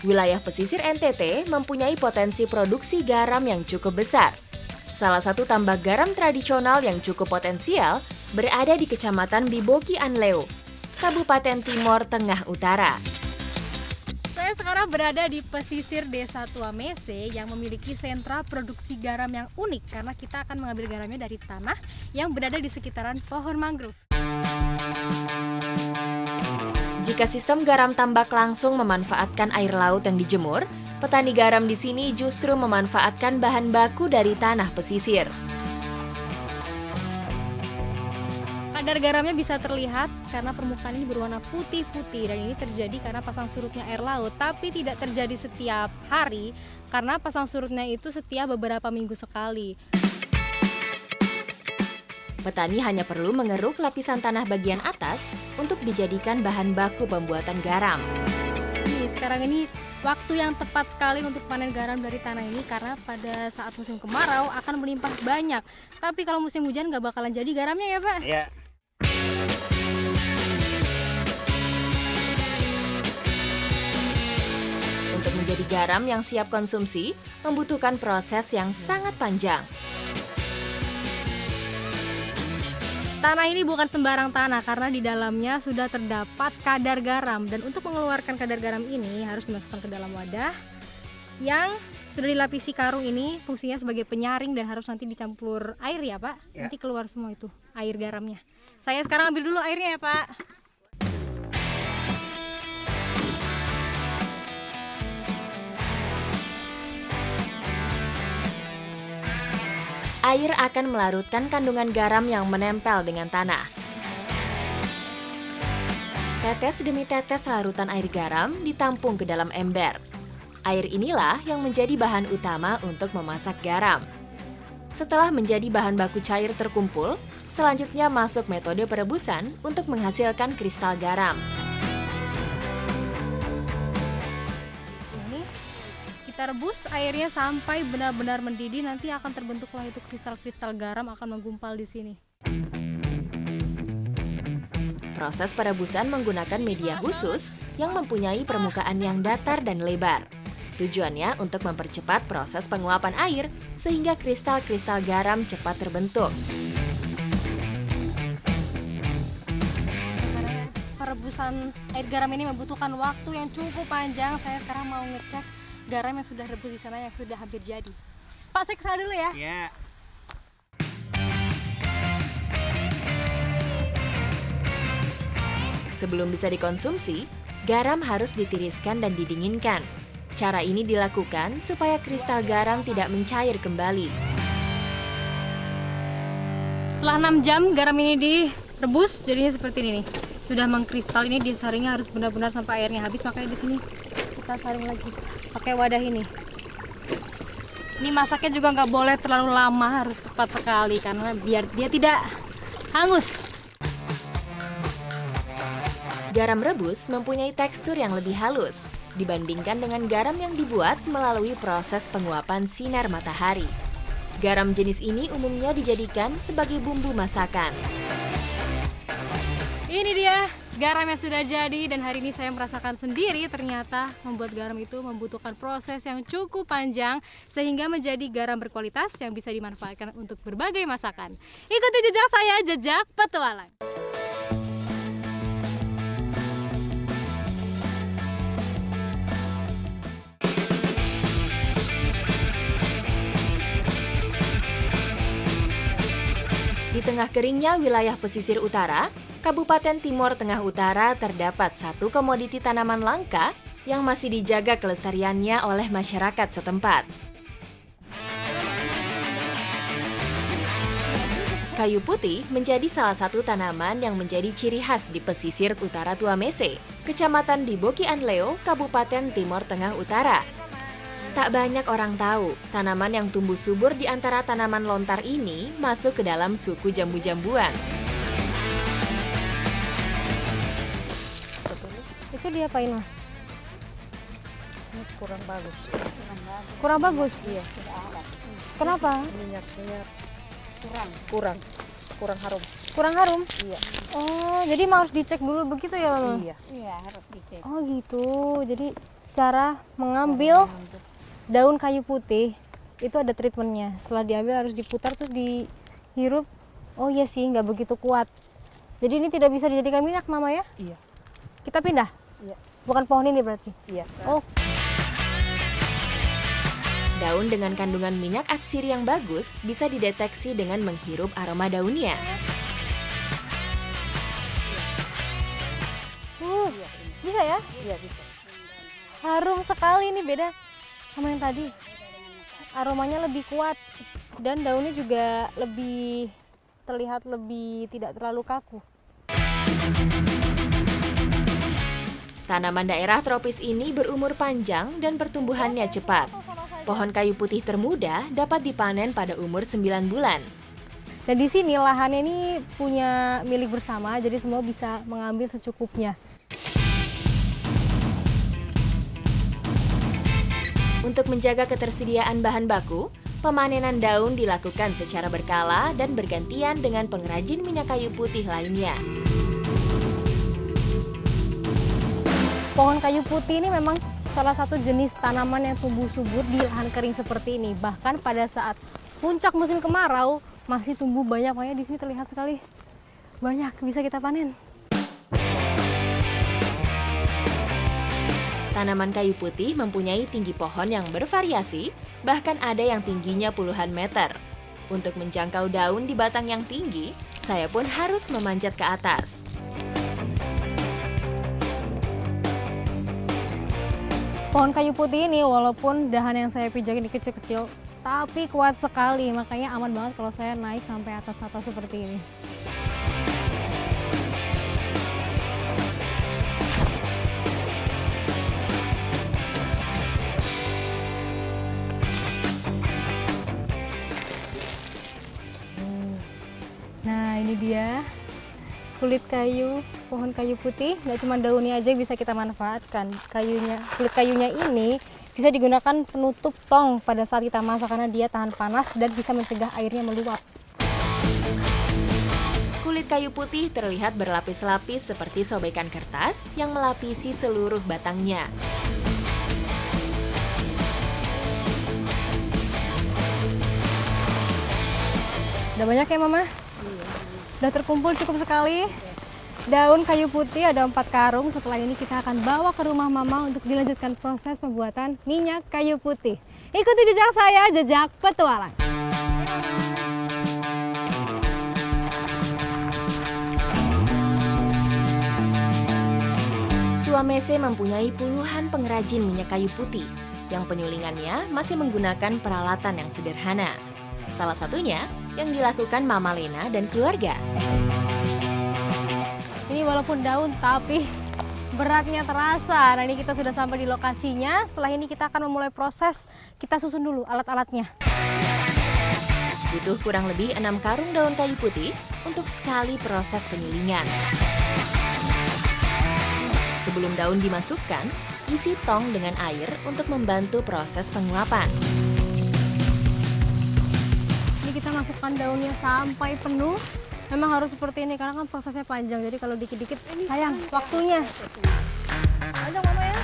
Wilayah pesisir NTT mempunyai potensi produksi garam yang cukup besar. Salah satu tambak garam tradisional yang cukup potensial berada di Kecamatan Biboki Anleo, Kabupaten Timor Tengah Utara. Saya sekarang berada di pesisir Desa Tuamese yang memiliki sentra produksi garam yang unik karena kita akan mengambil garamnya dari tanah yang berada di sekitaran pohon mangrove. Jika sistem garam tambak langsung memanfaatkan air laut yang dijemur, petani garam di sini justru memanfaatkan bahan baku dari tanah pesisir. Kadar garamnya bisa terlihat karena permukaan ini berwarna putih-putih dan ini terjadi karena pasang surutnya air laut, tapi tidak terjadi setiap hari karena pasang surutnya itu setiap beberapa minggu sekali. Petani hanya perlu mengeruk lapisan tanah bagian atas untuk dijadikan bahan baku pembuatan garam. Sekarang ini waktu yang tepat sekali untuk panen garam dari tanah ini karena pada saat musim kemarau akan melimpah banyak. Tapi kalau musim hujan nggak bakalan jadi garamnya ya Pak? Iya. Untuk menjadi garam yang siap konsumsi, membutuhkan proses yang sangat panjang. Tanah ini bukan sembarang tanah karena di dalamnya sudah terdapat kadar garam dan untuk mengeluarkan kadar garam ini harus dimasukkan ke dalam wadah yang sudah dilapisi karung ini fungsinya sebagai penyaring dan harus nanti dicampur air ya Pak, Ya. nanti keluar semua itu air garamnya. Saya sekarang ambil dulu airnya ya Pak. Air akan melarutkan kandungan garam yang menempel dengan tanah. Tetes demi tetes larutan air garam ditampung ke dalam ember. Air inilah yang menjadi bahan utama untuk memasak garam. Setelah menjadi bahan baku cair terkumpul, selanjutnya masuk metode perebusan untuk menghasilkan kristal garam. Ini kita rebus airnya sampai benar-benar mendidih, nanti akan terbentuklah itu kristal-kristal garam akan menggumpal di sini. Proses perebusan menggunakan media khusus yang mempunyai permukaan yang datar dan lebar. Tujuannya untuk mempercepat proses penguapan air sehingga kristal-kristal garam cepat terbentuk. Perebusan air garam ini membutuhkan waktu yang cukup panjang. Saya sekarang mau ngecek garam yang sudah rebus di sana yang sudah hampir jadi. Pak, saya kesana dulu ya. Iya. Sebelum bisa dikonsumsi, garam harus ditiriskan dan didinginkan. Cara ini dilakukan supaya kristal garam tidak mencair kembali. Setelah 6 jam garam ini direbus, jadinya seperti ini nih. Sudah mengkristal, ini disaringnya harus benar-benar sampai airnya habis, makanya di sini kita saring lagi pakai wadah ini. Ini masaknya juga nggak boleh terlalu lama, harus tepat sekali karena biar dia tidak hangus. Garam rebus mempunyai tekstur yang lebih halus dibandingkan dengan garam yang dibuat melalui proses penguapan sinar matahari. Garam jenis ini umumnya dijadikan sebagai bumbu masakan. Ini dia garam yang sudah jadi dan hari ini saya merasakan sendiri ternyata membuat garam itu membutuhkan proses yang cukup panjang sehingga menjadi garam berkualitas yang bisa dimanfaatkan untuk berbagai masakan. Ikuti jejak saya, jejak petualang. Di tengah keringnya wilayah pesisir utara, Kabupaten Timor Tengah Utara terdapat satu komoditi tanaman langka yang masih dijaga kelestariannya oleh masyarakat setempat. Kayu putih menjadi salah satu tanaman yang menjadi ciri khas di pesisir utara Tuamese, Kecamatan Biboki Anleo, Kabupaten Timor Tengah Utara. Tak banyak orang tahu, tanaman yang tumbuh subur di antara tanaman lontar ini masuk ke dalam suku jambu-jambuan. Itu diapain mah? Ini kurang bagus. Kurang bagus? Iya, tidak ada. Kenapa? Minyaknya kurang harum. Kurang harum? Iya. Oh, jadi harus dicek dulu begitu ya Mama? Iya. Iya, harus dicek. Oh gitu, jadi cara mengambil daun kayu putih. Itu ada treatmentnya. Setelah diambil harus diputar terus dihirup. Oh iya sih, nggak begitu kuat. Jadi ini tidak bisa dijadikan minyak, Mama ya? Iya. Kita pindah? Iya. Bukan pohon ini berarti? Iya. Oh, Daun dengan kandungan minyak atsiri yang bagus bisa dideteksi dengan menghirup aroma daunnya. bisa ya? Iya bisa. Harum sekali nih, beda sama yang tadi. Aromanya lebih kuat dan daunnya juga lebih terlihat lebih tidak terlalu kaku. Tanaman daerah tropis ini berumur panjang dan pertumbuhannya cepat. Pohon kayu putih termuda dapat dipanen pada umur 9 bulan. Dan di sini lahannya ini punya milik bersama, jadi semua bisa mengambil secukupnya. Untuk menjaga ketersediaan bahan baku, pemanenan daun dilakukan secara berkala dan bergantian dengan pengrajin minyak kayu putih lainnya. Pohon kayu putih ini memang salah satu jenis tanaman yang tumbuh subur di lahan kering seperti ini. Bahkan pada saat puncak musim kemarau masih tumbuh banyak, makanya di sini terlihat sekali banyak bisa kita panen. Tanaman kayu putih mempunyai tinggi pohon yang bervariasi, bahkan ada yang tingginya puluhan meter. Untuk menjangkau daun di batang yang tinggi, saya pun harus memanjat ke atas. Pohon kayu putih ini walaupun dahan yang saya pijak ini kecil-kecil, tapi kuat sekali, makanya aman banget kalau saya naik sampai atas-atas seperti ini. Nah, ini dia kulit kayu, pohon kayu putih. Nggak cuma daunnya aja yang bisa kita manfaatkan. Kulit kayunya ini bisa digunakan penutup tong pada saat kita masak karena dia tahan panas dan bisa mencegah airnya meluap. Kulit kayu putih terlihat berlapis-lapis seperti sobekan kertas yang melapisi seluruh batangnya. Udah banyak ya, Mama? Udah terkumpul cukup sekali. Daun kayu putih ada 4 karung. Setelah ini kita akan bawa ke rumah Mama untuk dilanjutkan proses pembuatan minyak kayu putih. Ikuti jejak saya, jejak petualang. Tuamese mempunyai puluhan pengrajin minyak kayu putih yang penyulingannya masih menggunakan peralatan yang sederhana. Salah satunya yang dilakukan Mama Lena dan keluarga. Ini walaupun daun tapi beratnya terasa. Nah, ini kita sudah sampai di lokasinya. Setelah ini kita akan memulai proses. Kita susun dulu alat-alatnya. Butuh kurang lebih 6 karung daun kayu putih untuk sekali proses penyulingan. Sebelum daun dimasukkan, isi tong dengan air untuk membantu proses penguapan. Kita masukkan daunnya sampai penuh. Memang harus seperti ini karena kan prosesnya panjang. Jadi kalau dikit-dikit sayang waktunya. Panjang, Mama ya.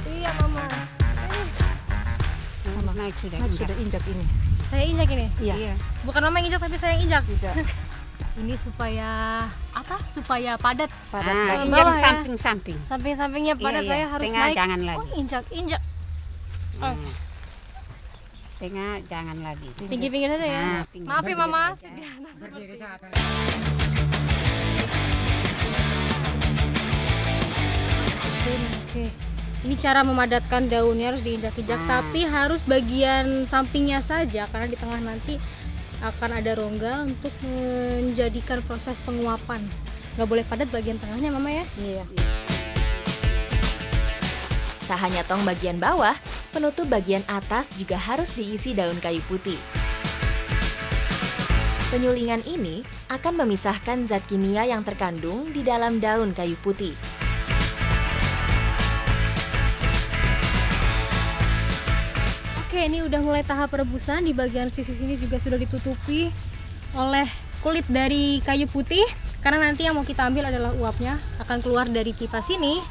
Iya, Mama. Mama naik sudah injak ini. Saya injak ini. Iya. Bukan Mama yang injak tapi saya yang injak. Tidak. Ini supaya apa? Supaya padat. Padat Ke lagi. bawah ya. Samping-samping. Samping-sampingnya padat. Iya, Saya harus tengah naik. jangan lagi. Oh, injak. Oh. Tengah jangan lagi. Pinggir-pinggir saja ya. Nah, pinggir. Maaf ya, Mama. Berdiri saja. Oke. Ini cara memadatkan daunnya harus diinjak-injak, tapi harus bagian sampingnya saja karena di tengah nanti akan ada rongga untuk menjadikan proses penguapan. Nggak boleh padat bagian tengahnya, Mama ya. Iya. Tak hanya tong bagian bawah, penutup bagian atas juga harus diisi daun kayu putih. Penyulingan ini akan memisahkan zat kimia yang terkandung di dalam daun kayu putih. Oke, ini udah mulai tahap perebusan. Di bagian sisi sini juga sudah ditutupi oleh kulit dari kayu putih. Karena nanti yang mau kita ambil adalah uapnya akan keluar dari kipas ini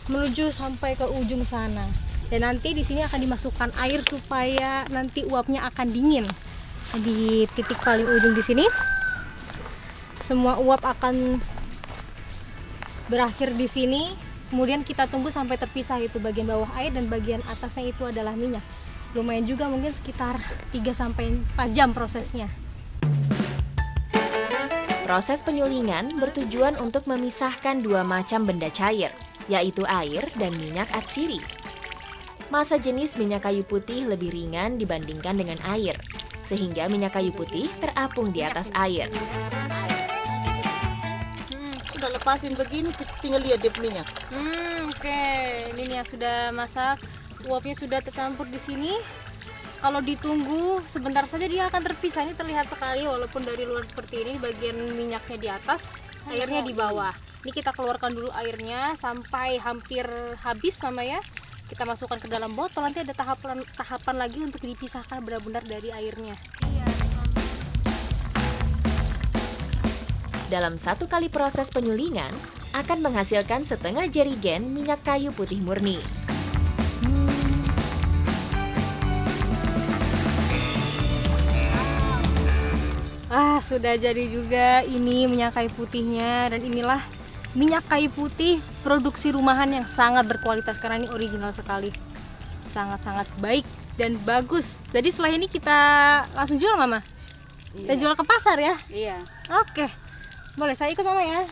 menuju sampai ke ujung sana. Dan nanti di sini akan dimasukkan air supaya nanti uapnya akan dingin. Di titik paling ujung di sini, semua uap akan berakhir di sini. Kemudian kita tunggu sampai terpisah, itu bagian bawah air dan bagian atasnya itu adalah minyak. Lumayan juga, mungkin sekitar 3-4 jam prosesnya. Proses penyulingan bertujuan untuk memisahkan dua macam benda cair, yaitu air dan minyak atsiri. Massa jenis minyak kayu putih lebih ringan dibandingkan dengan air, sehingga minyak kayu putih terapung di atas air. Sudah lepasin begini, tinggal lihat dia minyak. Oke. Ini nih yang sudah masak, uapnya sudah tercampur di sini. Kalau ditunggu sebentar saja dia akan terpisah. Ini terlihat sekali walaupun dari luar seperti ini, bagian minyaknya di atas, airnya di bawah. Ini kita keluarkan dulu airnya sampai hampir habis, Mama ya. Kita masukkan ke dalam botol, nanti ada tahapan lagi untuk dipisahkan benar-benar dari airnya. Dalam satu kali proses penyulingan, akan menghasilkan setengah jerigen minyak kayu putih murni. Sudah jadi juga ini minyak kayu putihnya, dan inilah minyak kayu putih produksi rumahan yang sangat berkualitas karena ini original sekali. Sangat-sangat baik dan bagus. Jadi setelah ini kita langsung jual, Mama? Kita jual ke pasar ya? Iya. Oke. Boleh saya ikut, Mama ya?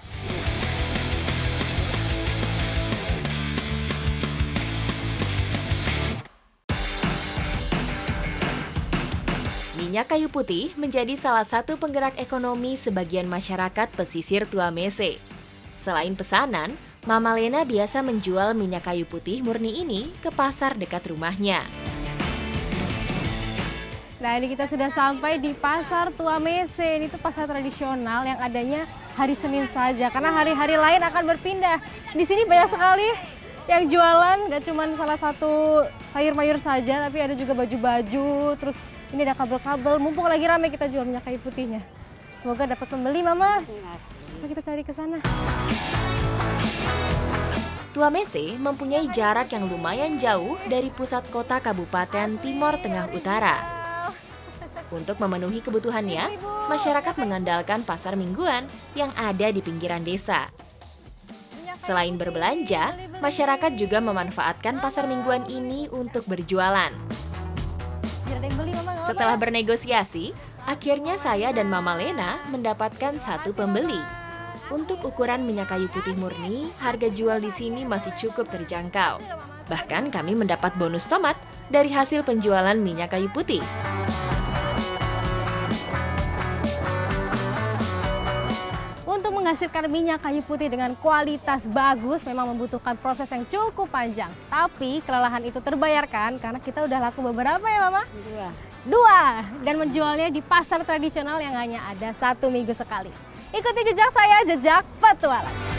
Minyak kayu putih menjadi salah satu penggerak ekonomi sebagian masyarakat pesisir Tuamese. Selain pesanan, Mama Lena biasa menjual minyak kayu putih murni ini ke pasar dekat rumahnya. Nah, ini kita sudah sampai di pasar Tuamese. Ini tuh pasar tradisional yang adanya hari Senin saja, karena hari-hari lain akan berpindah. Di sini banyak sekali yang jualan, gak cuma salah satu sayur mayur saja, tapi ada juga baju-baju, terus ini ada kabel-kabel. Mumpung lagi ramai, kita jual minyak kayu putihnya. Semoga dapat pembeli, Mama. Coba kita cari ke sana. Tuamese mempunyai jarak yang lumayan jauh dari pusat kota Kabupaten Timor Tengah Utara. Untuk memenuhi kebutuhannya, masyarakat mengandalkan pasar mingguan yang ada di pinggiran desa. Selain berbelanja, masyarakat juga memanfaatkan pasar mingguan ini untuk berjualan. Setelah bernegosiasi, akhirnya saya dan Mama Lena mendapatkan satu pembeli. Untuk ukuran minyak kayu putih murni, harga jual di sini masih cukup terjangkau. Bahkan kami mendapat bonus tomat dari hasil penjualan minyak kayu putih. Untuk menghasilkan minyak kayu putih dengan kualitas bagus memang membutuhkan proses yang cukup panjang. Tapi kelelahan itu terbayarkan karena kita udah laku beberapa ya, Mama? Dua. Dan menjualnya di pasar tradisional yang hanya ada 1 minggu sekali. Ikuti jejak saya, jejak petualang.